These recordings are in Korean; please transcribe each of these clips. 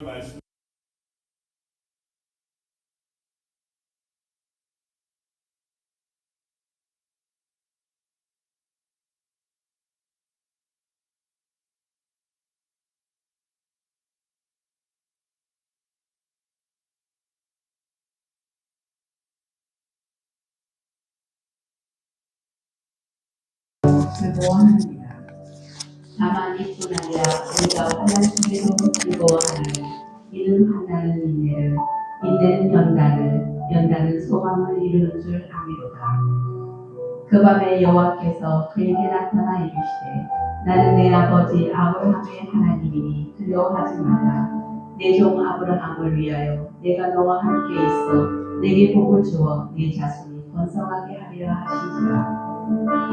말씀 즐거워합니다. 다만 이뿐 아니라 우리가 환난 속에도 즐거워하나니 이는 환난은 인내를, 인내는 연단을, 연단은 소망을 이루는 줄 아미로다. 그 밤에 여호와께서 그에게 나타나 이르시되 나는 내 아버지 아브라함의 하나님이니 두려워하지 마라. 내 종 아브라함을 위하여 내가 너와 함께 있어 내게 복을 주어 네 자손이 번성하게 하리라 하시니라.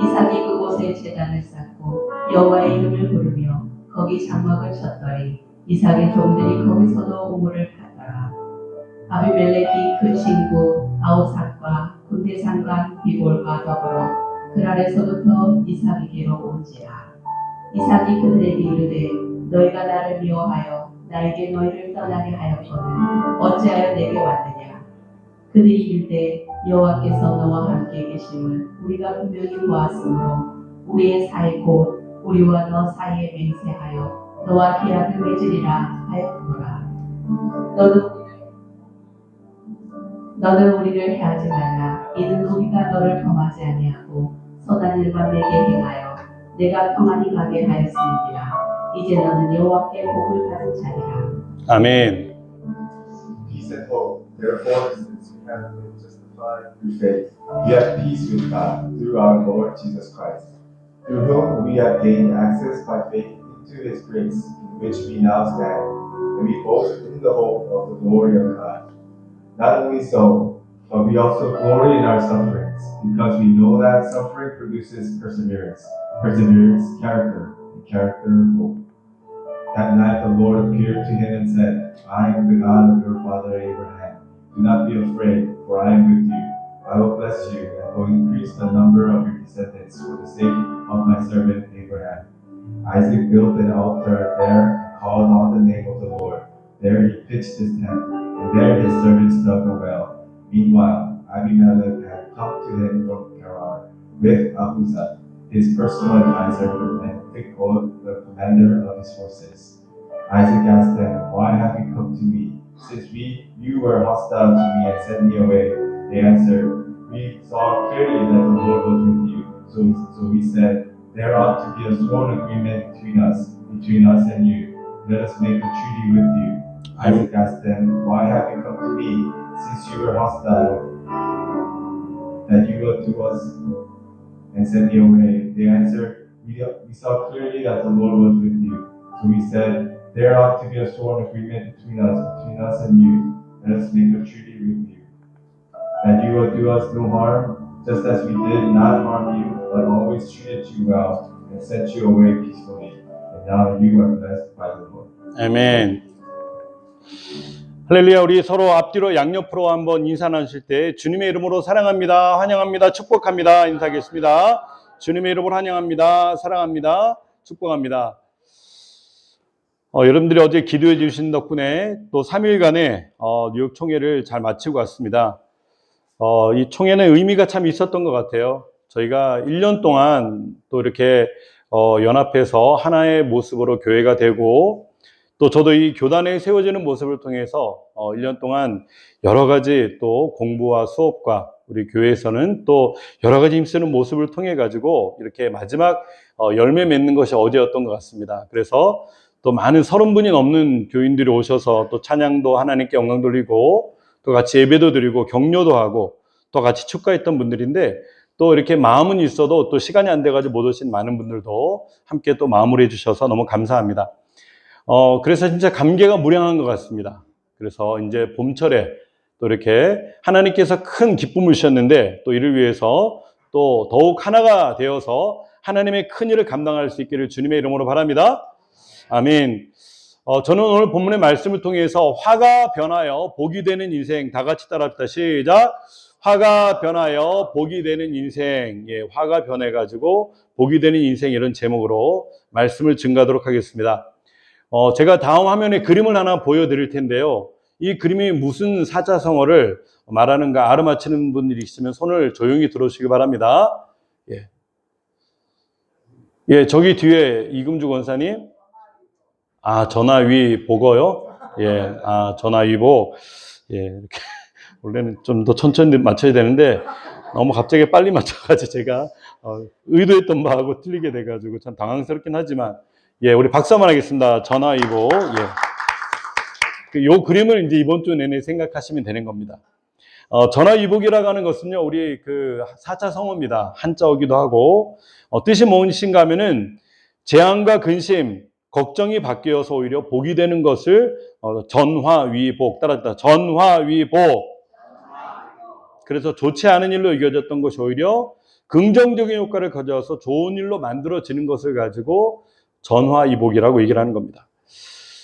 이삭이 그곳에 제단을 쌓고 여호와의 이름을 부르며 거기 장막을 쳤더니 이삭의 종들이 거기서도 우물을 팠더라. 아비멜렉이 그 친구 아우삭과 군대 상관 비골과 더불어 그랄에서부터 이삭에게로 온지라. 이삭이 그들에게 이르되 너희가 나를 미워하여 나에게 너희를 떠나게 하였거늘 어찌하여 내게 왔느냐. 그들이 이르되 여호와께서 너와 함께 계심을 우리가 분명히 보았으므로 우리의 사이 곧 우리와 너 사이에 맹세하여 너와 계약을 맺으리라 하였노라. 너는 우리를 해하지 말라. 이는 우리가 너를 범하지 아니하고 선한 일만 내게 행하여 내가 평안히 가게 하였음이니라. 이제 너는 여호와께 복을 받은 자리라. 아멘. Peace and hope. Therefore, since we have been justified through faith, we have peace with God through our Lord Jesus Christ, through whom we have gained access by faith into His grace, in which we now stand, and we boast in the hope of the glory of God. Not only so, but we also glory in our sufferings, because we know that suffering produces perseverance, perseverance, character, and character, hope. That night the Lord appeared to him and said, I am the God of your father Abraham. Do not be afraid, for I am with you. I will bless you and will increase the number of your descendants for the sake of my servant Abraham. Isaac built an altar there and called on the name of the Lord. There he pitched his tent, and there his servants dug a well. Meanwhile, Abimelech had come to him from Gerar with Ahuzat, his personal advisor, and Phicol, the commander of his forces. Isaac asked them, Why have you come to me? Since you were hostile to me and sent me away. They answered, We saw clearly that the Lord was with you. So we said, There ought to be a sworn agreement between us and you. Let us make a treaty with you. Isaac asked them, Why have you come to me? Since you were hostile, that you will to us and send me away. They answered, we saw clearly that the Lord was with you. So we said, there ought to be a sworn agreement between us and you. Let us make a treaty with you, that you will do us no harm, just as we did not harm you, but always treated you well and sent you away peacefully. And now you are blessed by the Lord. 아멘. 할렐루야. 우리 서로 앞뒤로 양옆으로 한번 인사 나누실 때 주님의 이름으로 사랑합니다, 환영합니다, 축복합니다 인사하겠습니다. 주님의 이름으로 환영합니다, 사랑합니다, 축복합니다. 여러분들이 어제 기도해 주신 덕분에 또 3일간의 뉴욕 총회를 잘 마치고 왔습니다. 이 총회는 의미가 참 있었던 것 같아요. 저희가 1년 동안 또 이렇게 연합해서 하나의 모습으로 교회가 되고, 또 저도 이 교단에 세워지는 모습을 통해서 1년 동안 여러 가지 또 공부와 수업과 우리 교회에서는 또 여러 가지 힘쓰는 모습을 통해 가지고 이렇게 마지막 열매 맺는 것이 어제였던 것 같습니다. 그래서 또 많은 30분이 넘는 교인들이 오셔서 또 찬양도 하나님께 영광 돌리고 또 같이 예배도 드리고 격려도 하고 또 같이 축가했던 분들인데, 또 이렇게 마음은 있어도 또 시간이 안 돼가지고 못 오신 많은 분들도 함께 또 마무리해 주셔서 너무 감사합니다. 그래서 진짜 감개가 무량한 것 같습니다. 그래서 이제 봄철에 또 이렇게 하나님께서 큰 기쁨을 주셨는데, 또 이를 위해서 또 더욱 하나가 되어서 하나님의 큰 일을 감당할 수 있기를 주님의 이름으로 바랍니다. 아멘. 저는 오늘 본문의 말씀을 통해서 화가 변하여 복이 되는 인생, 다 같이 따라합시다. 시작. 화가 변하여 복이 되는 인생. 예, 화가 변해가지고 복이 되는 인생, 이런 제목으로 말씀을 증거하도록 하겠습니다. 제가 다음 화면에 그림을 하나 보여드릴 텐데요. 이 그림이 무슨 사자성어를 말하는가 알아맞히는 분들이 있으면 손을 조용히 들어주시기 바랍니다. 예. 예, 저기 뒤에 이금주 권사님. 아, 전화위복어요? 예, 아, 전화위복. 예, 이렇게. 원래는 좀 더 천천히 맞춰야 되는데, 너무 갑자기 빨리 맞춰가지고 제가, 의도했던 바하고 틀리게 돼가지고 참 당황스럽긴 하지만, 예, 우리 박수 한번 하겠습니다. 전화위복. 예. 요 그림을 이제 이번 주 내내 생각하시면 되는 겁니다. 전화위복이라고 하는 것은요, 우리 그 사자성어입니다. 한자어기도 하고, 뜻이 무엇인가 하면은, 재앙과 근심, 걱정이 바뀌어서 오히려 복이 되는 것을 전화위복, 따라했다. 전화위복. 그래서 좋지 않은 일로 이겨졌던 것이 오히려 긍정적인 효과를 가져와서 좋은 일로 만들어지는 것을 가지고 전화위복이라고 얘기를 하는 겁니다.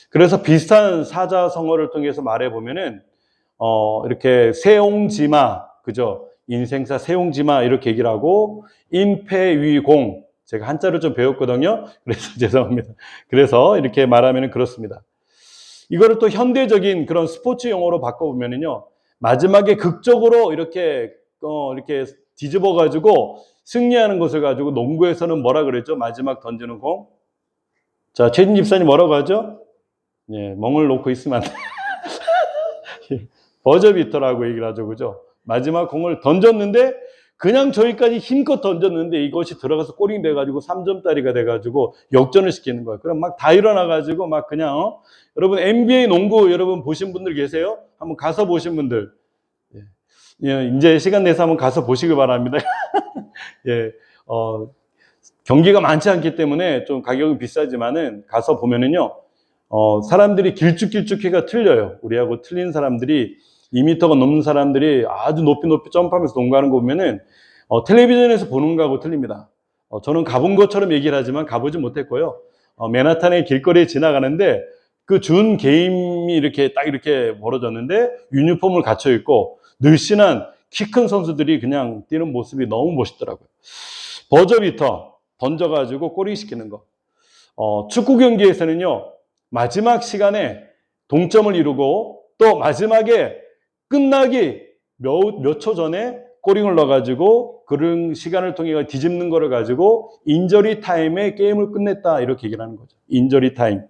그래서 비슷한 사자성어를 통해서 말해보면은, 이렇게 세옹지마, 그죠? 인생사 세옹지마 이렇게 얘기를 하고, 임패위공, 제가 한자를 좀 배웠거든요. 그래서 죄송합니다. 그래서 이렇게 말하면 그렇습니다. 이거를 또 현대적인 그런 스포츠 용어로 바꿔보면은요, 마지막에 극적으로 이렇게 뒤집어가지고 승리하는 것을 가지고 농구에서는 뭐라 그랬죠? 마지막 던지는 공. 자, 최진 집사님 뭐라고 하죠? 예, 멍을 놓고 있으면 안 돼. 버저비터라고 얘기를 하죠, 그죠? 마지막 공을 던졌는데 그냥 저기까지 힘껏 던졌는데 이것이 들어가서 골이 돼가지고 3점짜리가 돼가지고 역전을 시키는 거예요. 그럼 막 다 일어나가지고 막 그냥 여러분 NBA 농구 여러분 보신 분들 계세요? 한번 가서 보신 분들. 예, 이제 시간 내서 한번 가서 보시기 바랍니다. 예, 경기가 많지 않기 때문에 좀 가격은 비싸지만은 가서 보면은요, 사람들이 길쭉길쭉해가 틀려요. 우리하고 틀린 사람들이 2m가 넘는 사람들이 아주 높이 점프하면서 농구하는 거 보면은 텔레비전에서 보는 거하고 틀립니다. 저는 가본 것처럼 얘기를 하지만 가보지 못했고요. 맨하탄의 길거리에 지나가는데 그 준 게임이 이렇게 딱 이렇게 벌어졌는데 유니폼을 갖춰 입고 늘씬한 키 큰 선수들이 그냥 뛰는 모습이 너무 멋있더라고요. 버저비터 던져가지고 골이 시키는 거. 축구 경기에서는요, 마지막 시간에 동점을 이루고 또 마지막에 끝나기 몇 초 전에 골링을 넣어가지고 그런 시간을 통해 뒤집는 거를 가지고 인저리 타임에 게임을 끝냈다 이렇게 얘기를 하는 거죠. 인저리 타임.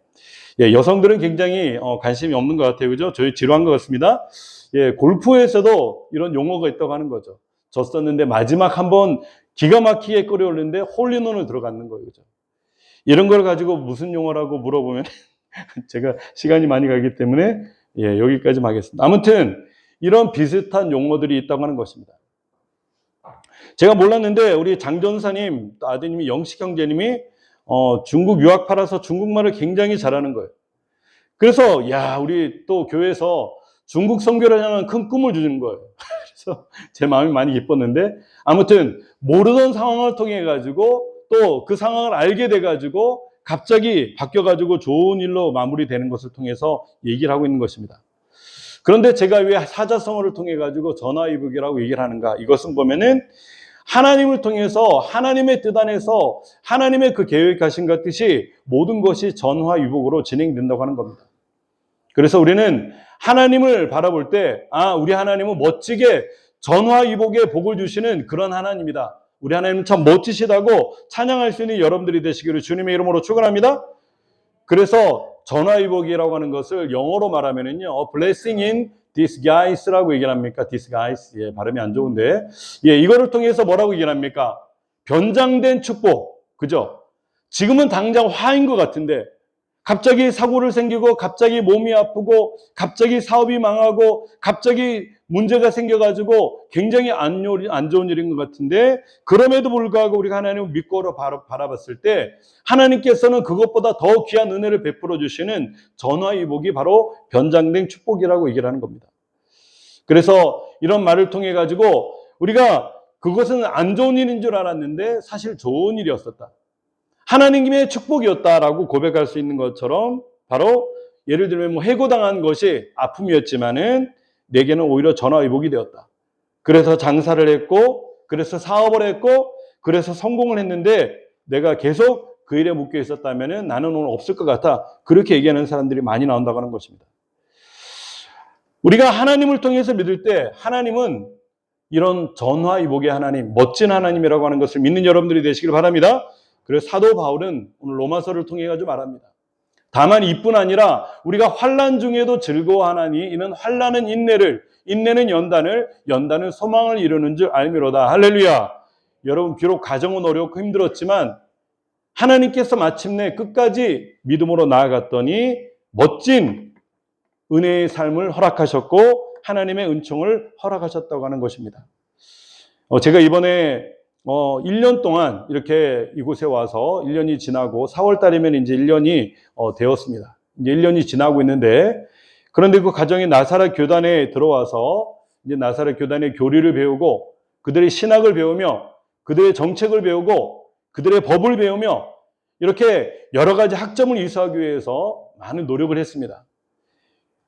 예, 여성들은 굉장히 관심이 없는 것 같아요. 그죠? 저희 지루한 것 같습니다. 예, 골프에서도 이런 용어가 있다고 하는 거죠. 졌었는데 마지막 한번 기가 막히게 골이 올렸는데 홀리논을 들어갔는 거예요. 그죠? 이런 걸 가지고 무슨 용어라고 물어보면 제가 시간이 많이 가기 때문에 예, 여기까지 하겠습니다. 아무튼 이런 비슷한 용어들이 있다고 하는 것입니다. 제가 몰랐는데 우리 장 전사님 아드님이 영식 형제님이 중국 유학 팔아서 중국말을 굉장히 잘하는 거예요. 그래서 야 우리 또 교회에서 중국 선교를 향한 큰 꿈을 주는 거예요. 그래서 제 마음이 많이 기뻤는데 아무튼 모르던 상황을 통해 가지고 또 그 상황을 알게 돼 가지고 갑자기 바뀌어 가지고 좋은 일로 마무리되는 것을 통해서 얘기를 하고 있는 것입니다. 그런데 제가 왜 사자성어를 통해 가지고 전화위복이라고 얘기를 하는가? 이것은 보면은 하나님을 통해서 하나님의 뜻 안에서 하나님의 그 계획하신 것 뜻이 모든 것이 전화위복으로 진행된다고 하는 겁니다. 그래서 우리는 하나님을 바라볼 때, 우리 하나님은 멋지게 전화위복의 복을 주시는 그런 하나님이다. 우리 하나님은 참 멋지시다고 찬양할 수 있는 여러분들이 되시기를 주님의 이름으로 축원합니다. 그래서 전화위복이라고 하는 것을 영어로 말하면은요, blessing in disguise라고 얘기를 합니까? disguise. 예, 발음이 안 좋은데. 예, 이거를 통해서 뭐라고 얘기를 합니까? 변장된 축복. 그죠? 지금은 당장 화인 것 같은데, 갑자기 사고를 생기고, 갑자기 몸이 아프고, 갑자기 사업이 망하고, 갑자기 문제가 생겨가지고 굉장히 안 좋은 일인 것 같은데, 그럼에도 불구하고 우리가 하나님을 믿고 바라봤을 때, 하나님께서는 그것보다 더 귀한 은혜를 베풀어 주시는 전화위복이 바로 변장된 축복이라고 얘기를 하는 겁니다. 그래서 이런 말을 통해 가지고 우리가 그것은 안 좋은 일인 줄 알았는데 사실 좋은 일이었었다. 하나님의 축복이었다라고 고백할 수 있는 것처럼 바로 예를 들면 뭐 해고당한 것이 아픔이었지만은 내게는 오히려 전화위복이 되었다. 그래서 장사를 했고, 그래서 사업을 했고, 그래서 성공을 했는데 내가 계속 그 일에 묶여 있었다면 나는 오늘 없을 것 같아. 그렇게 얘기하는 사람들이 많이 나온다고 하는 것입니다. 우리가 하나님을 통해서 믿을 때 하나님은 이런 전화위복의 하나님, 멋진 하나님이라고 하는 것을 믿는 여러분들이 되시길 바랍니다. 그래서 사도 바울은 오늘 로마서를 통해 가지고 말합니다. 다만 이뿐 아니라 우리가 환난 중에도 즐거워하나니 이는 환난은 인내를, 인내는 연단을, 연단은 소망을 이루는 줄 알미로다. 할렐루야. 여러분 비록 가정은 어렵고 힘들었지만 하나님께서 마침내 끝까지 믿음으로 나아갔더니 멋진 은혜의 삶을 허락하셨고 하나님의 은총을 허락하셨다고 하는 것입니다. 제가 이번에 1년 동안 이렇게 이곳에 와서 1년이 지나고 4월 달이면 이제 1년이 되었습니다. 이제 1년이 지나고 있는데 그런데 그 가정의 나사렛 교단에 들어와서 이제 나사렛 교단의 교리를 배우고 그들의 신학을 배우며 그들의 정책을 배우고 그들의 법을 배우며 이렇게 여러 가지 학점을 이수하기 위해서 많은 노력을 했습니다.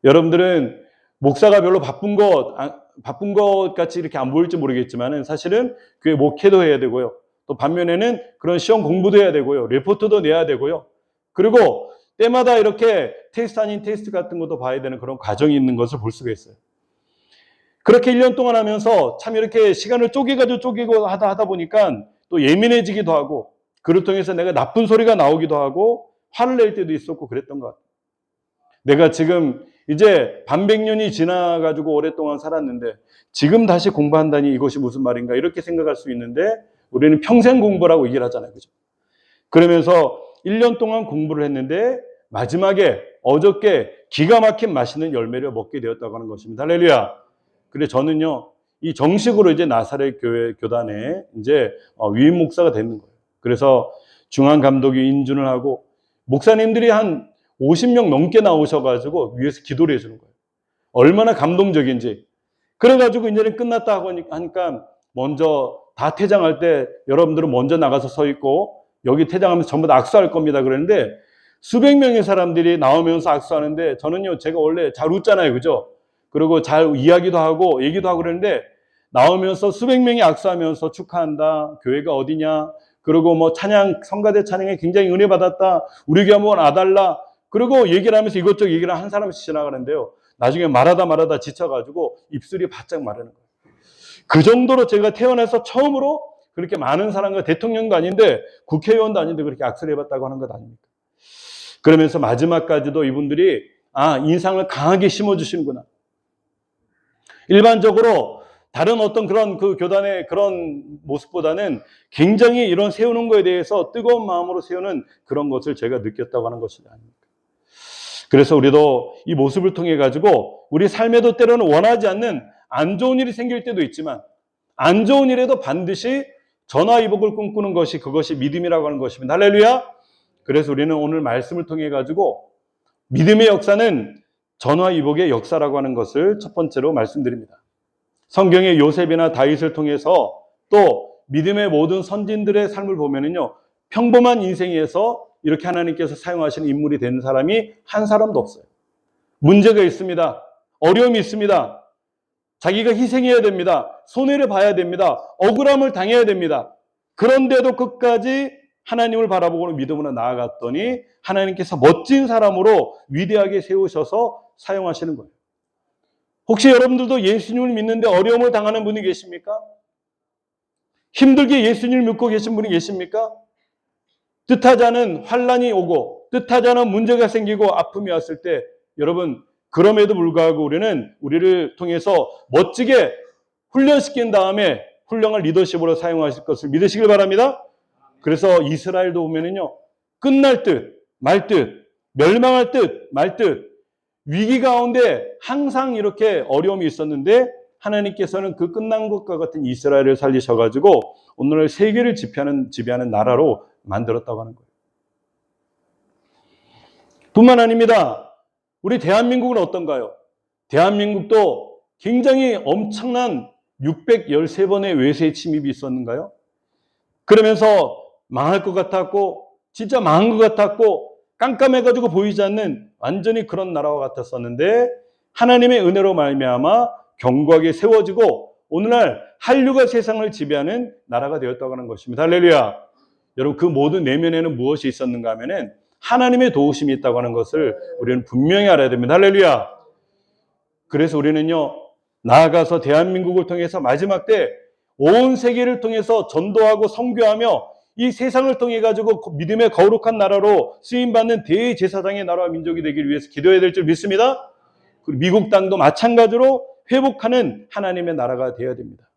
여러분들은 목사가 별로 바쁜 것 같이 이렇게 안 보일지 모르겠지만 사실은 교회 목회도 해야 되고요. 또 반면에는 그런 시험 공부도 해야 되고요. 레포트도 내야 되고요. 그리고 때마다 이렇게 테스트 아닌 테스트 같은 것도 봐야 되는 그런 과정이 있는 것을 볼 수가 있어요. 그렇게 1년 동안 하면서 참 이렇게 시간을 쪼개고 하다 보니까 또 예민해지기도 하고 그를 통해서 내가 나쁜 소리가 나오기도 하고 화를 낼 때도 있었고 그랬던 것 같아요. 내가 지금 이제 반백년이 지나가지고 오랫동안 살았는데 지금 다시 공부한다니 이것이 무슨 말인가 이렇게 생각할 수 있는데 우리는 평생 공부라고 얘기를 하잖아요. 그죠? 그러면서 1년 동안 공부를 했는데 마지막에 어저께 기가 막힌 맛있는 열매를 먹게 되었다고 하는 것입니다. 할렐루야. 그래 저는요 이 정식으로 이제 나사렛 교회 교단에 이제 위임 목사가 되는 거예요. 그래서 중앙 감독이 인준을 하고 목사님들이 한 50명 넘게 나오셔가지고 위에서 기도를 해주는 거예요. 얼마나 감동적인지. 그래가지고 이제는 끝났다 하니까 먼저 다 퇴장할 때 여러분들은 먼저 나가서 서 있고 여기 퇴장하면서 전부 다 악수할 겁니다. 그랬는데 수백 명의 사람들이 나오면서 악수하는데 저는요 제가 원래 잘 웃잖아요. 그죠? 그리고 잘 이야기도 하고 얘기도 하고 그러는데 나오면서 수백 명이 악수하면서 축하한다. 교회가 어디냐. 그리고 뭐 찬양, 성가대 찬양에 굉장히 은혜 받았다. 우리 교회 한번 와달라. 그리고 얘기를 하면서 이것저것 얘기를 한 사람씩 지나가는데요. 나중에 말하다 지쳐가지고 입술이 바짝 마르는 거예요. 그 정도로 제가 태어나서 처음으로 그렇게 많은 사람과 대통령도 아닌데 국회의원도 아닌데 그렇게 악수를 해봤다고 하는 것 아닙니까? 그러면서 마지막까지도 이분들이 인상을 강하게 심어주시는구나. 일반적으로 다른 어떤 그런 그 교단의 그런 모습보다는 굉장히 이런 세우는 거에 대해서 뜨거운 마음으로 세우는 그런 것을 제가 느꼈다고 하는 것이 아닙니까? 그래서 우리도 이 모습을 통해 가지고 우리 삶에도 때로는 원하지 않는 안 좋은 일이 생길 때도 있지만 안 좋은 일에도 반드시 전화위복을 꿈꾸는 것이 그것이 믿음이라고 하는 것입니다. 할렐루야. 그래서 우리는 오늘 말씀을 통해 가지고 믿음의 역사는 전화위복의 역사라고 하는 것을 첫 번째로 말씀드립니다. 성경의 요셉이나 다윗을 통해서 또 믿음의 모든 선진들의 삶을 보면은요 평범한 인생에서 이렇게 하나님께서 사용하시는 인물이 된 사람이 한 사람도 없어요. 문제가 있습니다. 어려움이 있습니다. 자기가 희생해야 됩니다. 손해를 봐야 됩니다. 억울함을 당해야 됩니다. 그런데도 끝까지 하나님을 바라보고 믿음으로 나아갔더니 하나님께서 멋진 사람으로 위대하게 세우셔서 사용하시는 거예요. 혹시 여러분들도 예수님을 믿는데 어려움을 당하는 분이 계십니까? 힘들게 예수님을 믿고 계신 분이 계십니까? 뜻하지 않은 환난이 오고 뜻하지 않은 문제가 생기고 아픔이 왔을 때 여러분 그럼에도 불구하고 우리는 우리를 통해서 멋지게 훈련시킨 다음에 훌륭한 리더십으로 사용하실 것을 믿으시길 바랍니다. 그래서 이스라엘도 보면은요 끝날 듯 말 듯 멸망할 듯 말 듯 위기 가운데 항상 이렇게 어려움이 있었는데 하나님께서는 그 끝난 것과 같은 이스라엘을 살리셔가지고 오늘날 세계를 지배하는 나라로 만들었다고 하는 거예요. 뿐만 아닙니다. 우리 대한민국은 어떤가요? 대한민국도 굉장히 엄청난 613번의 외세 침입이 있었는가요? 그러면서 망할 것 같았고 진짜 망한 것 같았고 깜깜해가지고 보이지 않는 완전히 그런 나라와 같았었는데 하나님의 은혜로 말미암아 견고하게 세워지고 오늘날 한류가 세상을 지배하는 나라가 되었다고 하는 것입니다. 할렐루야. 여러분 그 모든 내면에는 무엇이 있었는가 하면은 하나님의 도우심이 있다고 하는 것을 우리는 분명히 알아야 됩니다. 할렐루야. 그래서 우리는요, 나아가서 대한민국을 통해서 마지막 때 온 세계를 통해서 전도하고 선교하며 이 세상을 통해 가지고 믿음의 거룩한 나라로 쓰임받는 대제사장의 나라와 민족이 되기 위해서 기도해야 될 줄 믿습니다. 그리고 미국 땅도 마찬가지로 회복하는 하나님의 나라가 되어야 됩니다.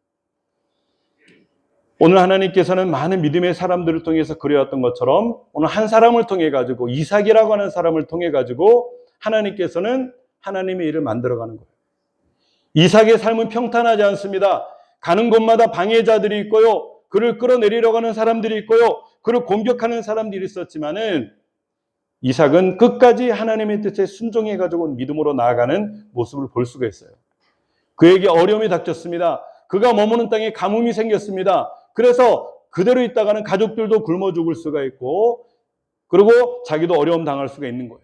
오늘 하나님께서는 많은 믿음의 사람들을 통해서 그려왔던 것처럼 오늘 한 사람을 통해 가지고 이삭이라고 하는 사람을 통해 가지고 하나님께서는 하나님의 일을 만들어가는 거예요. 이삭의 삶은 평탄하지 않습니다. 가는 곳마다 방해자들이 있고요. 그를 끌어내리려고 하는 사람들이 있고요. 그를 공격하는 사람들이 있었지만은 이삭은 끝까지 하나님의 뜻에 순종해 가지고 믿음으로 나아가는 모습을 볼 수가 있어요. 그에게 어려움이 닥쳤습니다. 그가 머무는 땅에 가뭄이 생겼습니다. 그래서 그대로 있다가는 가족들도 굶어 죽을 수가 있고 그리고 자기도 어려움 당할 수가 있는 거예요.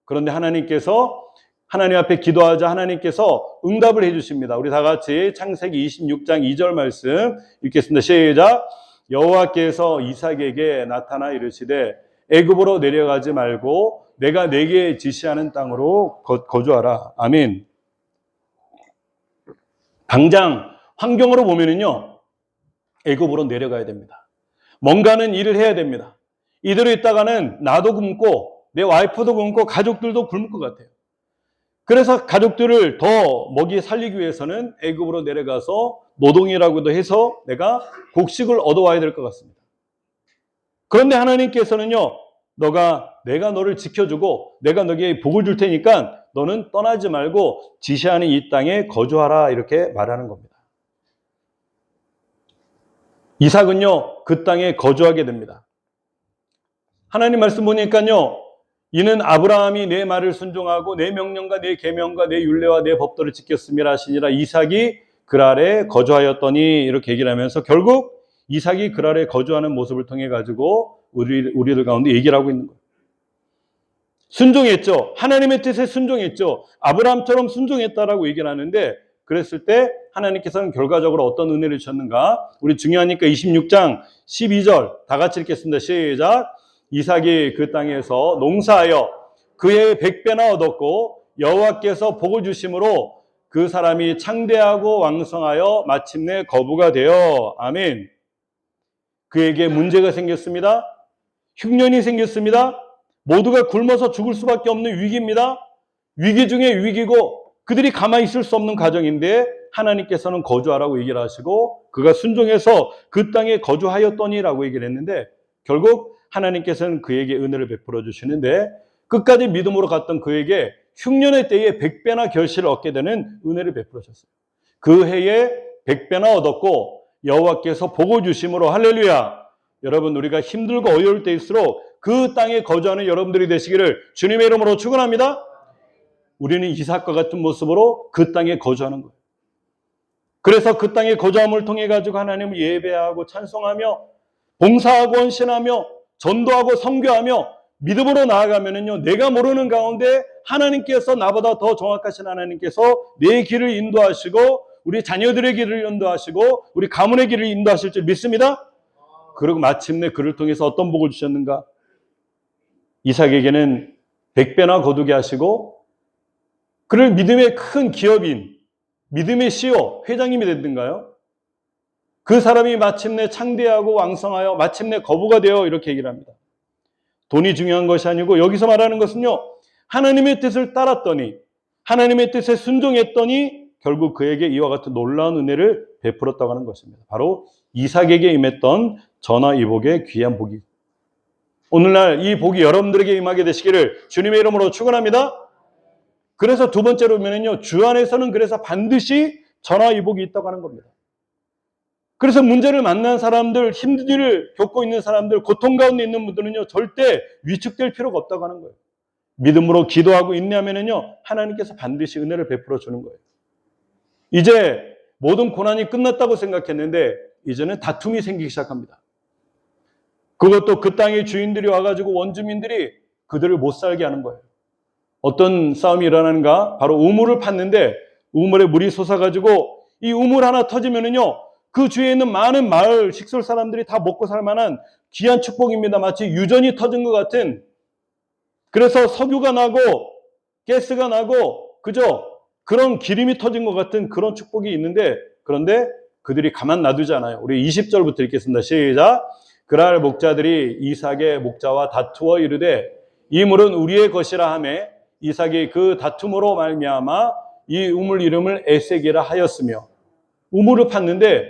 그런데 하나님께서 하나님 앞에 기도하자 하나님께서 응답을 해주십니다. 우리 다 같이 창세기 26장 2절 말씀 읽겠습니다. 시작. 여호와께서 이삭에게 나타나 이르시되 애굽으로 내려가지 말고 내가 네게 지시하는 땅으로 거주하라. 아멘. 당장 환경으로 보면은요, 애굽으로 내려가야 됩니다. 뭔가는 일을 해야 됩니다. 이대로 있다가는 나도 굶고 내 와이프도 굶고 가족들도 굶을 것 같아요. 그래서 가족들을 더 먹이 살리기 위해서는 애굽으로 내려가서 노동이라고도 해서 내가 곡식을 얻어와야 될 것 같습니다. 그런데 하나님께서는요, 내가 너를 지켜주고 내가 너에게 복을 줄 테니까 너는 떠나지 말고 지시하는 이 땅에 거주하라 이렇게 말하는 겁니다. 이삭은요, 그 땅에 거주하게 됩니다. 하나님 말씀 보니까요, 이는 아브라함이 내 말을 순종하고 내 명령과 내 계명과 내 율례와 내 법도를 지켰음이라 하시니라. 이삭이 그랄에 거주하였더니 이렇게 얘기를 하면서 결국 이삭이 그랄에 거주하는 모습을 통해 가지고 우리들 가운데 얘기를 하고 있는 거예요. 순종했죠. 하나님의 뜻에 순종했죠. 아브라함처럼 순종했다라고 얘기를 하는데 그랬을 때 하나님께서는 결과적으로 어떤 은혜를 주셨는가? 우리 중요하니까 26장 12절 다 같이 읽겠습니다. 시작. 이삭이 그 땅에서 농사하여 그의 100배나 얻었고 여호와께서 복을 주심으로 그 사람이 창대하고 왕성하여 마침내 거부가 되어 아멘. 그에게 문제가 생겼습니다. 흉년이 생겼습니다. 모두가 굶어서 죽을 수밖에 없는 위기입니다. 위기 중에 위기고 그들이 가만히 있을 수 없는 가정인데 하나님께서는 거주하라고 얘기를 하시고 그가 순종해서 그 땅에 거주하였더니라고 얘기를 했는데 결국 하나님께서는 그에게 은혜를 베풀어 주시는데 끝까지 믿음으로 갔던 그에게 흉년의 때에 100배나 결실을 얻게 되는 은혜를 베풀어 주셨어요. 그 해에 100배나 얻었고 여호와께서 복을 주심으로 할렐루야. 여러분 우리가 힘들고 어려울 때일수록 그 땅에 거주하는 여러분들이 되시기를 주님의 이름으로 축원합니다. 우리는 이삭과 같은 모습으로 그 땅에 거주하는 거예요. 그래서 그 땅에 거주함을 통해 가지고 하나님을 예배하고 찬송하며 봉사하고 헌신하며 전도하고 선교하며 믿음으로 나아가면은요, 내가 모르는 가운데 하나님께서 나보다 더 정확하신 하나님께서 내 길을 인도하시고 우리 자녀들의 길을 인도하시고 우리 가문의 길을 인도하실 줄 믿습니다. 그리고 마침내 그를 통해서 어떤 복을 주셨는가? 이삭에게는 100배나 거두게 하시고 그를 믿음의 큰 기업인 믿음의 CEO 회장님이 됐던가요? 그 사람이 마침내 창대하고 왕성하여 마침내 거부가 되어 이렇게 얘기를 합니다. 돈이 중요한 것이 아니고 여기서 말하는 것은요, 하나님의 뜻을 따랐더니 하나님의 뜻에 순종했더니 결국 그에게 이와 같은 놀라운 은혜를 베풀었다고 하는 것입니다. 바로 이삭에게 임했던 전화위복의 귀한 복이 오늘날 이 복이 여러분들에게 임하게 되시기를 주님의 이름으로 축원합니다. 그래서 두 번째로 보면은요, 주 안에서는 그래서 반드시 전화위복이 있다고 하는 겁니다. 그래서 문제를 만난 사람들, 힘든 일을 겪고 있는 사람들, 고통 가운데 있는 분들은요, 절대 위축될 필요가 없다고 하는 거예요. 믿음으로 기도하고 인내하면은요, 하나님께서 반드시 은혜를 베풀어 주는 거예요. 이제 모든 고난이 끝났다고 생각했는데, 이제는 다툼이 생기기 시작합니다. 그것도 그 땅의 주인들이 와가지고 원주민들이 그들을 못 살게 하는 거예요. 어떤 싸움이 일어나는가? 바로 우물을 팠는데, 우물에 물이 솟아가지고 이 우물 하나 터지면은요, 그 주위에 있는 많은 마을, 식솔 사람들이 다 먹고 살 만한 귀한 축복입니다. 마치 유전이 터진 것 같은, 그래서 석유가 나고 가스가 나고 그죠? 그런 기름이 터진 것 같은 그런 축복이 있는데, 그런데 그들이 가만 놔두지 않아요. 우리 20절부터 읽겠습니다. 시작. 그날 목자들이 이삭의 목자와 다투어 이르되 이 물은 우리의 것이라 하매 이삭이 그 다툼으로 말미암아 이 우물 이름을 에색이라 하였으며, 우물을 팠는데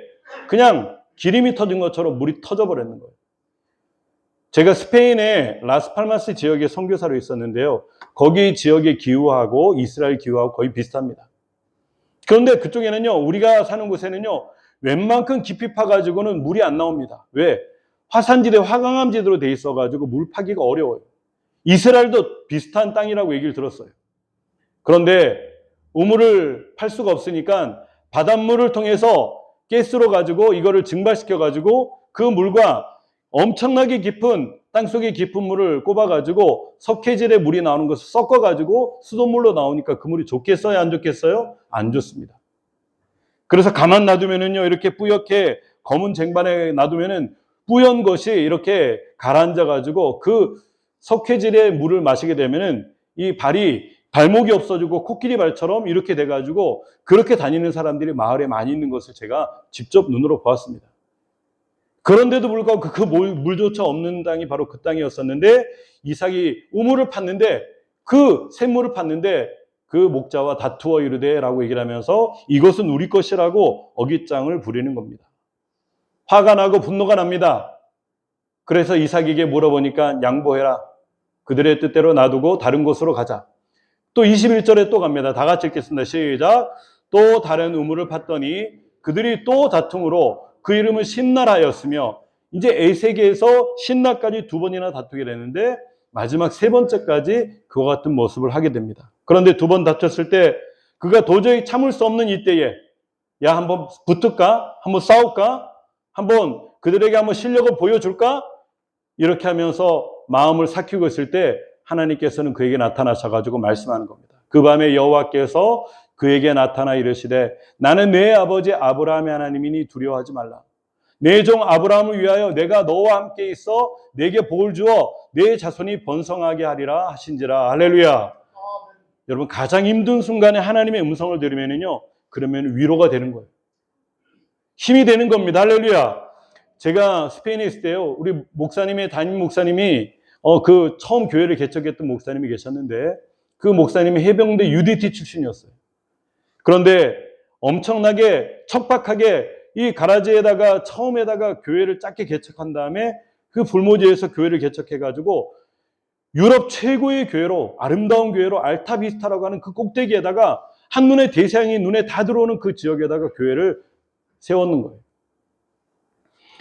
그냥 기름이 터진 것처럼 물이 터져버렸는 거예요. 제가 스페인의 라스팔마스 지역에 선교사로 있었는데요. 거기 지역의 기후하고 이스라엘 기후하고 거의 비슷합니다. 그런데 그쪽에는요, 우리가 사는 곳에는요, 웬만큼 깊이 파가지고는 물이 안 나옵니다. 왜? 화산지대, 화강암지대로 돼 있어가지고 물 파기가 어려워요. 이스라엘도 비슷한 땅이라고 얘기를 들었어요. 그런데 우물을 팔 수가 없으니까 바닷물을 통해서 가스로 가지고 이거를 증발시켜 가지고 그 물과 엄청나게 깊은 땅속에 깊은 물을 꼽아 가지고 석회질의 물이 나오는 것을 섞어 가지고 수돗물로 나오니까 그 물이 좋겠어요, 안 좋겠어요? 안 좋습니다. 그래서 가만 놔두면은요, 이렇게 뿌옇게 검은 쟁반에 놔두면은 뿌연 것이 이렇게 가라앉아 가지고 그 석회질의 물을 마시게 되면은 이 발목이 없어지고 코끼리 발처럼 이렇게 돼 가지고 그렇게 다니는 사람들이 마을에 많이 있는 것을 제가 직접 눈으로 보았습니다. 그런데도 불구하고 그 물조차 없는 땅이 바로 그 땅이었었는데, 이삭이 우물을 팠는데, 그 샘물을 팠는데 그 목자와 다투어 이르되 라고 얘기를 하면서 이것은 우리 것이라고 어깃장을 부리는 겁니다. 화가 나고 분노가 납니다. 그래서 이삭에게 물어보니까 양보해라. 그들의 뜻대로 놔두고 다른 곳으로 가자. 또 21절에 또 갑니다. 다 같이 읽겠습니다. 시작. 또 다른 우물을 팠더니 그들이 또 다툼으로 그 이름은 신나라였으며, 이제 에세게에서 신나까지 두 번이나 다투게 되는데 마지막 세 번째까지 그와 같은 모습을 하게 됩니다. 그런데 두 번 다쳤을 때 그가 도저히 참을 수 없는 이때에, 야, 한번 붙을까? 한번 싸울까? 한번 그들에게 한번 실력을 보여줄까? 이렇게 하면서 마음을 삭히고 있을 때 하나님께서는 그에게 나타나셔가지고 말씀하는 겁니다. 그 밤에 여호와께서 그에게 나타나 이르시되 나는 내 아버지 아브라함의 하나님이니 두려워하지 말라. 내 종 아브라함을 위하여 내가 너와 함께 있어 내게 복을 주어 내 자손이 번성하게 하리라 하신지라. 할렐루야. 여러분, 가장 힘든 순간에 하나님의 음성을 들으면요, 그러면 위로가 되는 거예요. 힘이 되는 겁니다. 할렐루야. 제가 스페인에 있을 때요, 우리 목사님의 담임 목사님이 그 처음 교회를 개척했던 목사님이 계셨는데, 그 목사님이 해병대 UDT 출신이었어요. 그런데 엄청나게 척박하게 이 가라지에다가 처음에다가 교회를 작게 개척한 다음에 그 불모지에서 교회를 개척해가지고 유럽 최고의 교회로, 아름다운 교회로 알타비스타라고 하는 그 꼭대기에다가 한눈에 대서양이 눈에 다 들어오는 그 지역에다가 교회를 세웠는 거예요.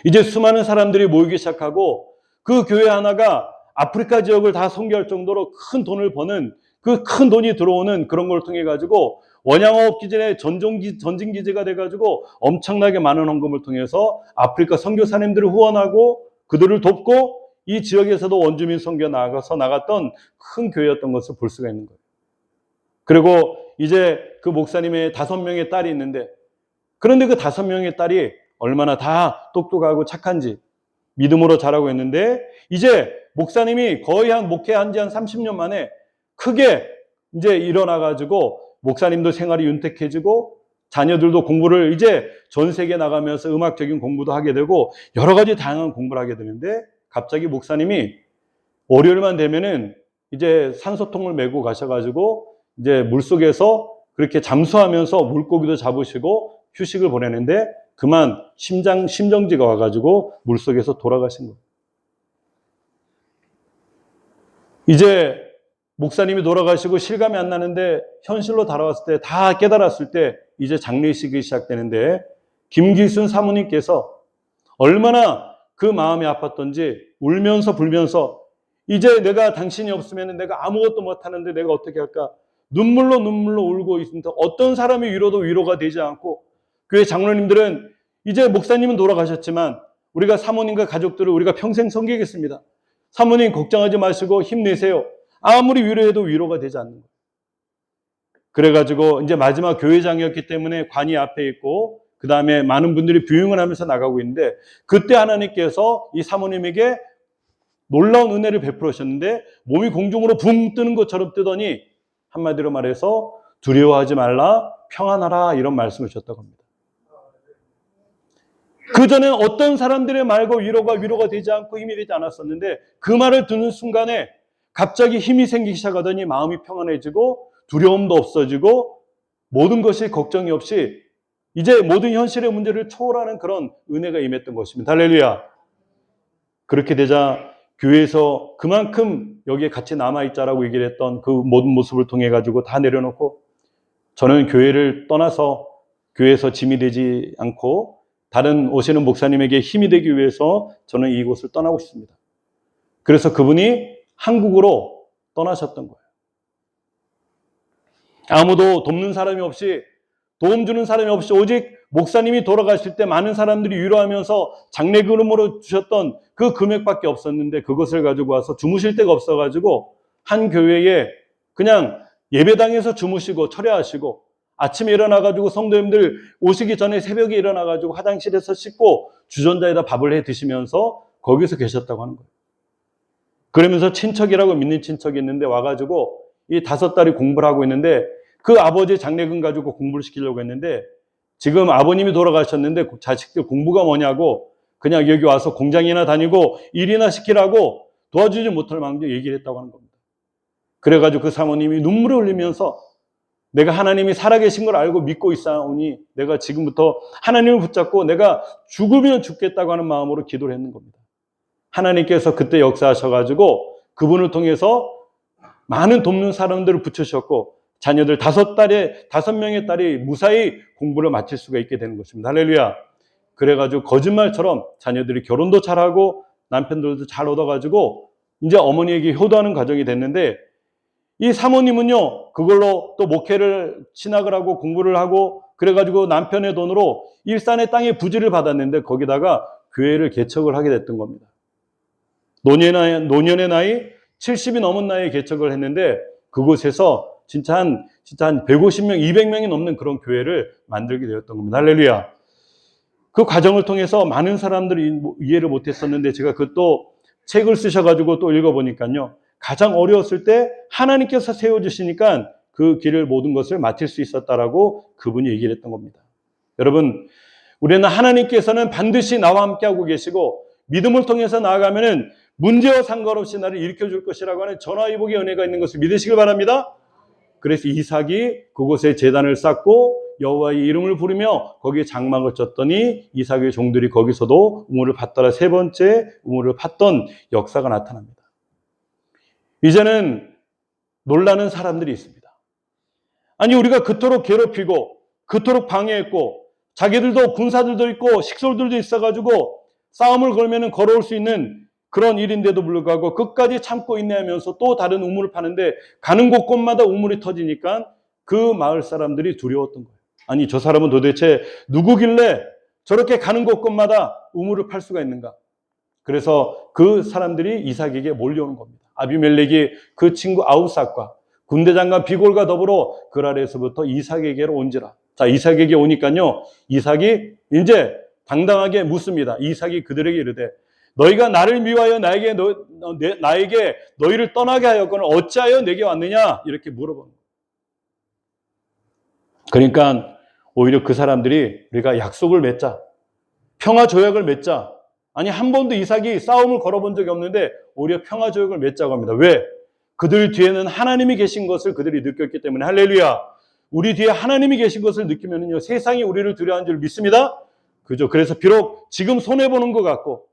이제 수많은 사람들이 모이기 시작하고 그 교회 하나가 아프리카 지역을 다 선교할 정도로 큰 돈을 버는, 그 큰 돈이 들어오는 그런 걸 통해 가지고 원양어업 기준의 전진기지가 돼가지고 엄청나게 많은 헌금을 통해서 아프리카 선교사님들을 후원하고 그들을 돕고 이 지역에서도 원주민 선교 나갔던 큰 교회였던 것을 볼 수가 있는 거예요. 그리고 이제 그 목사님의 5명의 딸이 있는데, 그런데 그 5명의 딸이 얼마나 다 똑똑하고 착한지 믿음으로 자라고 있는데, 이제 목사님이 거의 목회한 지 한 30년 만에 크게 이제 일어나가지고 목사님도 생활이 윤택해지고 자녀들도 공부를 이제 전 세계 나가면서 음악적인 공부도 하게 되고 여러 가지 다양한 공부를 하게 되는데, 갑자기 목사님이 월요일만 되면은 이제 산소통을 메고 가셔가지고 이제 물속에서 그렇게 잠수하면서 물고기도 잡으시고 휴식을 보내는데 그만 심정지가 와가지고 물속에서 돌아가신 거예요. 이제 목사님이 돌아가시고 실감이 안 나는데 현실로 달아왔을 때, 다 깨달았을 때 이제 장례식이 시작되는데, 김기순 사모님께서 얼마나 그 마음이 아팠던지 울면서 불면서, 이제 내가 당신이 없으면 내가 아무것도 못하는데 내가 어떻게 할까? 눈물로 울고 있습니다. 어떤 사람의 위로도 위로가 되지 않고, 교회 장로님들은 이제 목사님은 돌아가셨지만 우리가 사모님과 가족들을 우리가 평생 섬기겠습니다. 사모님 걱정하지 마시고 힘내세요. 아무리 위로해도 위로가 되지 않는 거예요. 그래가지고 이제 마지막 교회장이었기 때문에 관이 앞에 있고 그 다음에 많은 분들이 부흥을 하면서 나가고 있는데, 그때 하나님께서 이 사모님에게 놀라운 은혜를 베풀으셨는데 몸이 공중으로 붕 뜨는 것처럼 뜨더니 한마디로 말해서 두려워하지 말라, 평안하라, 이런 말씀을 주셨다고 합니다. 그전엔 어떤 사람들의 말과 위로가 되지 않고 힘이 되지 않았었는데, 그 말을 듣는 순간에 갑자기 힘이 생기기 시작하더니 마음이 평안해지고 두려움도 없어지고 모든 것이 걱정이 없이 이제 모든 현실의 문제를 초월하는 그런 은혜가 임했던 것입니다. 할렐루야. 그렇게 되자 교회에서 그만큼 여기에 같이 남아있자라고 얘기를 했던 그 모든 모습을 통해 가지고 다 내려놓고, 저는 교회를 떠나서 교회에서 짐이 되지 않고 다른 오시는 목사님에게 힘이 되기 위해서 저는 이곳을 떠나고 싶습니다. 그래서 그분이 한국으로 떠나셨던 거예요. 아무도 돕는 사람이 없이, 도움 주는 사람이 없이, 오직 목사님이 돌아가실 때 많은 사람들이 위로하면서 장례금으로 주셨던 그 금액밖에 없었는데, 그것을 가지고 와서 주무실 데가 없어가지고 한 교회에 그냥 예배당에서 주무시고 철야하시고, 아침에 일어나가지고 성도님들 오시기 전에 새벽에 일어나가지고 화장실에서 씻고 주전자에다 밥을 해 드시면서 거기서 계셨다고 하는 거예요. 그러면서 친척이라고 믿는 친척이 있는데 와가지고 이 5딸이 공부를 하고 있는데, 그 아버지 장례금 가지고 공부를 시키려고 했는데, 지금 아버님이 돌아가셨는데 자식들 공부가 뭐냐고 그냥 여기 와서 공장이나 다니고 일이나 시키라고 도와주지 못할 망정 얘기를 했다고 하는 겁니다. 그래가지고 그 사모님이 눈물을 흘리면서 내가 하나님이 살아계신 걸 알고 믿고 있사오니 내가 지금부터 하나님을 붙잡고 내가 죽으면 죽겠다고 하는 마음으로 기도를 했는 겁니다. 하나님께서 그때 역사하셔가지고 그분을 통해서 많은 돕는 사람들을 붙이셨고, 자녀들 5명의 딸이 무사히 공부를 마칠 수가 있게 되는 것입니다. 할렐루야. 그래가지고 거짓말처럼 자녀들이 결혼도 잘하고 남편들도 잘 얻어가지고 이제 어머니에게 효도하는 과정이 됐는데, 이 사모님은요, 그걸로 또 목회를 진학을 하고 공부를 하고 그래가지고 남편의 돈으로 일산의 땅에 부지를 받았는데 거기다가 교회를 개척을 하게 됐던 겁니다. 노년의 나이 70이 넘은 나이에 개척을 했는데, 그곳에서 진짜 한 150명, 200명이 넘는 그런 교회를 만들게 되었던 겁니다. 할렐루야. 그 과정을 통해서 많은 사람들이 이해를 못했었는데, 제가 그 또 책을 쓰셔가지고 또 읽어보니까요, 가장 어려웠을 때 하나님께서 세워주시니까 그 길을 모든 것을 마칠 수 있었다라고 그분이 얘기를 했던 겁니다. 여러분, 우리는 하나님께서는 반드시 나와 함께하고 계시고 믿음을 통해서 나아가면은 문제와 상관없이 나를 일으켜줄 것이라고 하는 전화위복의 은혜가 있는 것을 믿으시길 바랍니다. 그래서 이삭이 그곳에 제단을 쌓고 여호와의 이름을 부르며 거기에 장막을 쳤더니 이삭의 종들이 거기서도 우물을 팠더라. 3번째 우물을 팠던 역사가 나타납니다. 이제는 놀라는 사람들이 있습니다. 아니, 우리가 그토록 괴롭히고 그토록 방해했고 자기들도 군사들도 있고 식솔들도 있어가지고 싸움을 걸면은 걸어올 수 있는 그런 일인데도 불구하고 끝까지 참고 인내하면서 또 다른 우물을 파는데, 가는 곳곳마다 우물이 터지니까 그 마을 사람들이 두려웠던 거예요. 아니, 저 사람은 도대체 누구길래 저렇게 가는 곳곳마다 우물을 팔 수가 있는가? 그래서 그 사람들이 이삭에게 몰려오는 겁니다. 아비멜렉이 그 친구 아우삭과 군대장관 비골과 더불어 그랄에서부터 이삭에게로 온지라. 자, 이삭에게 오니까요, 이삭이 이제 당당하게 묻습니다. 이삭이 그들에게 이르되 너희가 나를 미워하여 나에게 너희를 떠나게 하였거늘 어찌하여 내게 왔느냐? 이렇게 물어보는 거예요. 그러니까 오히려 그 사람들이 우리가 약속을 맺자, 평화 조약을 맺자. 아니, 한 번도 이삭이 싸움을 걸어본 적이 없는데 오히려 평화 조약을 맺자고 합니다. 왜? 그들 뒤에는 하나님이 계신 것을 그들이 느꼈기 때문에. 할렐루야. 우리 뒤에 하나님이 계신 것을 느끼면요, 세상이 우리를 두려워하는 줄 믿습니다. 그죠? 그래서 비록 지금 손해보는 것 같고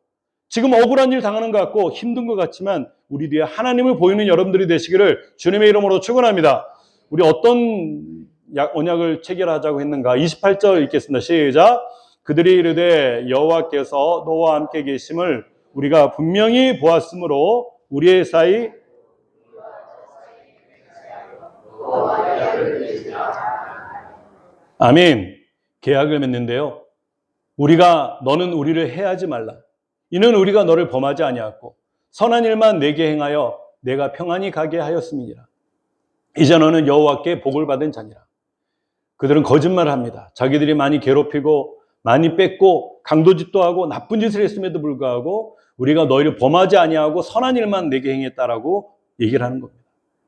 지금 억울한 일 당하는 것 같고 힘든 것 같지만 우리 뒤에 하나님을 보이는 여러분들이 되시기를 주님의 이름으로 축원합니다. 우리 어떤 언약을 체결하자고 했는가? 28절 읽겠습니다. 시작. 그들이 이르되 여호와께서 너와 함께 계심을 우리가 분명히 보았으므로 우리의 사이 아멘. 계약을 맺는데요, 너는 우리를 해하지 말라. 이는 우리가 너를 범하지 아니하였고 선한 일만 내게 행하여 내가 평안히 가게 하였음이니라. 이제 너는 여호와께 복을 받은 자니라. 그들은 거짓말을 합니다. 자기들이 많이 괴롭히고 많이 뺏고 강도짓도 하고 나쁜 짓을 했음에도 불구하고 우리가 너희를 범하지 아니하고 선한 일만 내게 행했다라고 얘기를 하는 겁니다.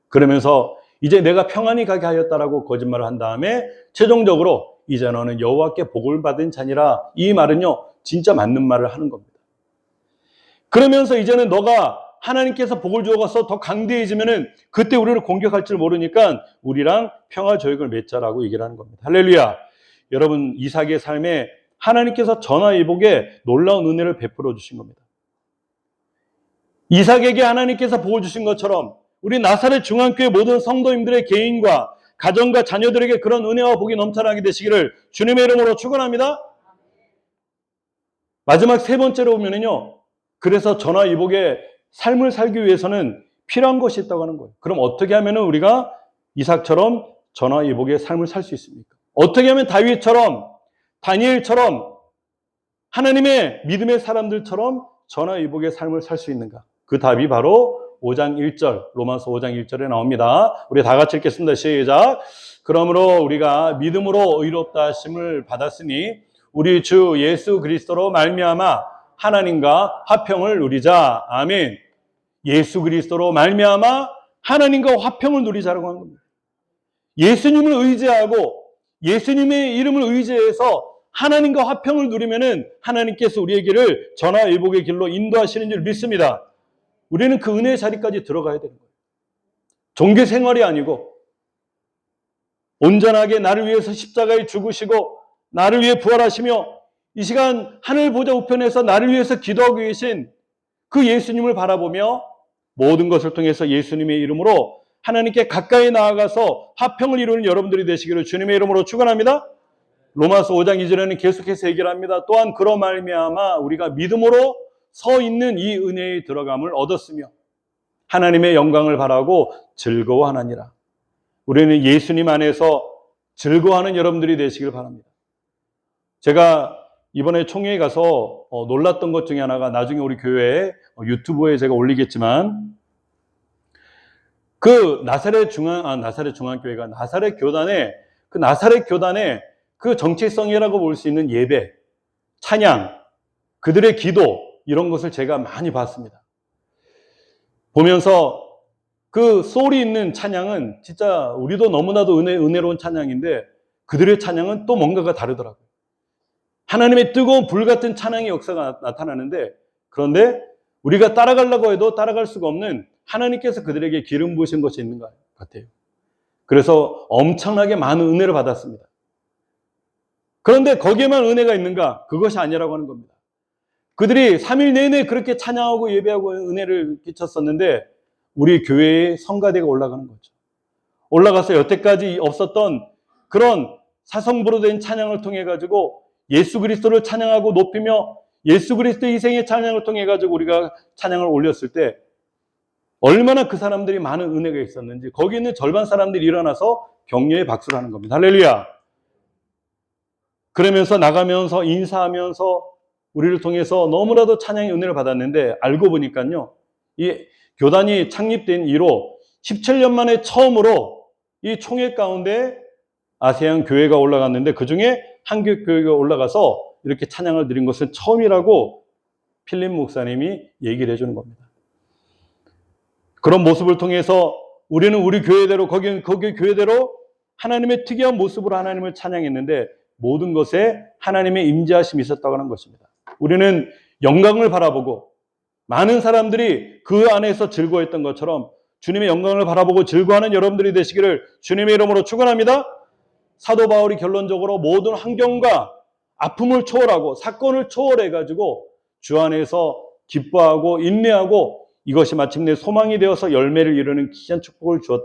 그러면서 이제 내가 평안히 가게 하였다라고 거짓말을 한 다음에 최종적으로 이제 너는 여호와께 복을 받은 자니라, 이 말은요 진짜 맞는 말을 하는 겁니다. 그러면서 이제는 너가 하나님께서 복을 주어서 더 강대해지면은 그때 우리를 공격할 줄 모르니까 우리랑 평화 조약을 맺자라고 얘기를 하는 겁니다. 할렐루야. 여러분, 이삭의 삶에 하나님께서 전화위복에 놀라운 은혜를 베풀어 주신 겁니다. 이삭에게 하나님께서 복을 주신 것처럼 우리 나사렛 중앙교회 모든 성도님들의 개인과 가정과 자녀들에게 그런 은혜와 복이 넘쳐나게 되시기를 주님의 이름으로 축원합니다. 마지막 세 번째로 보면은요, 그래서 전화위복의 삶을 살기 위해서는 필요한 것이 있다고 하는 거예요. 그럼 어떻게 하면 우리가 이삭처럼 전화위복의 삶을 살 수 있습니까? 어떻게 하면 다윗처럼, 다니엘처럼, 하나님의 믿음의 사람들처럼 전화위복의 삶을 살 수 있는가? 그 답이 바로 5장 1절, 로마서 5장 1절에 나옵니다. 우리 다 같이 읽겠습니다. 시작. 그러므로 우리가 믿음으로 의롭다 하심을 받았으니 우리 주 예수 그리스도로 말미암아 하나님과 화평을 누리자. 아멘. 예수 그리스도로 말미암아 하나님과 화평을 누리자라고 하는 겁니다. 예수님을 의지하고 예수님의 이름을 의지해서 하나님과 화평을 누리면은 하나님께서 우리에게를 전화위복의 길로 인도하시는 줄 믿습니다. 우리는 그 은혜의 자리까지 들어가야 되는 거예요. 종교 생활이 아니고 온전하게 나를 위해서 십자가에 죽으시고 나를 위해 부활하시며 이 시간 하늘 보좌 우편에서 나를 위해서 기도하고 계신 그 예수님을 바라보며 모든 것을 통해서 예수님의 이름으로 하나님께 가까이 나아가서 화평을 이루는 여러분들이 되시기를 주님의 이름으로 축원합니다. 로마서 5장 2절에는 계속해서 얘기를 합니다. 또한 그로 말미암아 우리가 믿음으로 서 있는 이 은혜에 들어감을 얻었으며 하나님의 영광을 바라고 즐거워하느니라. 우리는 예수님 안에서 즐거워하는 여러분들이 되시길 바랍니다. 제가 이번에 총회에 가서 놀랐던 것 중에 하나가, 나중에 우리 교회에 유튜브에 제가 올리겠지만, 그 나사렛 중앙교회가 나사렛 교단의 그 정체성이라고 볼 수 있는 예배, 찬양, 그들의 기도, 이런 것을 제가 많이 봤습니다. 보면서 그 소리 있는 찬양은 진짜 우리도 너무나도 은혜로운 찬양인데 그들의 찬양은 또 뭔가가 다르더라고요. 하나님의 뜨거운 불 같은 찬양의 역사가 나타나는데, 그런데 우리가 따라가려고 해도 따라갈 수가 없는 하나님께서 그들에게 기름 부으신 것이 있는 것 같아요. 그래서 엄청나게 많은 은혜를 받았습니다. 그런데 거기에만 은혜가 있는가? 그것이 아니라고 하는 겁니다. 그들이 3일 내내 그렇게 찬양하고 예배하고 은혜를 끼쳤었는데 우리 교회의 성가대가 올라가는 거죠. 올라가서 여태까지 없었던 그런 사성부로 된 찬양을 통해 가지고 예수 그리스도를 찬양하고 높이며 예수 그리스도의 희생의 찬양을 통해 가지고 우리가 찬양을 올렸을 때 얼마나 그 사람들이 많은 은혜가 있었는지, 거기 있는 절반 사람들이 일어나서 격려의 박수를 하는 겁니다. 할렐루야. 그러면서 나가면서 인사하면서 우리를 통해서 너무나도 찬양의 은혜를 받았는데, 알고 보니까요, 이 교단이 창립된 이후 17년 만에 처음으로 이 총회 가운데 아세안 교회가 올라갔는데 그 중에 한국 교회가 올라가서 이렇게 찬양을 드린 것은 처음이라고 필립 목사님이 얘기를 해주는 겁니다. 그런 모습을 통해서 우리는 우리 교회대로, 거기 교회대로 하나님의 특이한 모습으로 하나님을 찬양했는데 모든 것에 하나님의 임재하심이 있었다고 하는 것입니다. 우리는 영광을 바라보고 많은 사람들이 그 안에서 즐거워했던 것처럼 주님의 영광을 바라보고 즐거워하는 여러분들이 되시기를 주님의 이름으로 축원합니다. 사도 바울이 결론적으로 모든 환경과 아픔을 초월하고 사건을 초월해가지고 주 안에서 기뻐하고 인내하고 이것이 마침내 소망이 되어서 열매를 이루는 귀한 축복을 주었다.